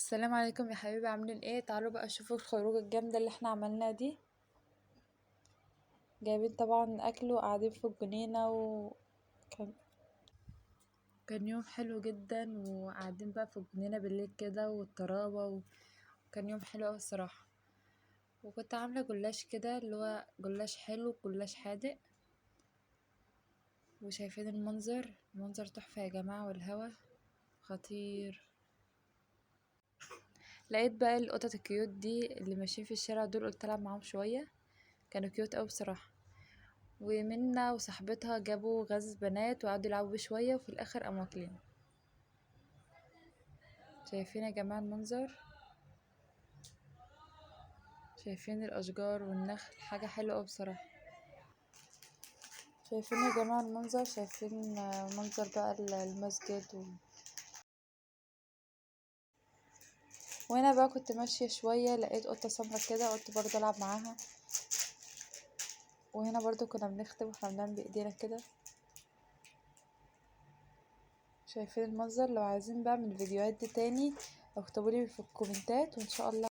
السلام عليكم يا حبيبي، عاملين ايه؟ تعالوا بقى شوفوا الخروجه الجامده اللي احنا عملناها دي. جايبين طبعا اكل وقاعدين في الجنينه وكان كان يوم حلو جدا، وقاعدين بقى في الجنينه بالليل كده والطراوه وكان يوم حلو اوي الصراحه. وكنت عامله جلاش كده اللي هو جلاش حلو جلاش حادق. وشايفين المنظر تحفه يا جماعه، والهوا خطير. لقيت بقى القطط الكيوت دي اللي ماشيين في الشارع دول، قلت العب معاهم شويه. كانوا كيوت اوي بصراحه. ومنة وصاحبتها جابوا غاز بنات وقعدوا يلعبوا بيه شوية، وفي الآخر قاموا واكلين. شايفين يا جماعة المنظر؟ شايفين الأشجار والنخل؟ حاجة حلوة أوي بصراحة. شايفين يا جماعة المنظر؟ شايفين منظر بقى المسجد وهنا بقى كنت ماشية شوية، لقيت قطة سمرا كده، قلت برضه ألعب معاها. وهنا برضه كنا بنختم واحنا بنعمل بإيدينا كده. شايفين المنظر؟ لو عايزين بقى من الفيديوهات دي تاني اكتبولي في الكومنتات، وإن شاء الله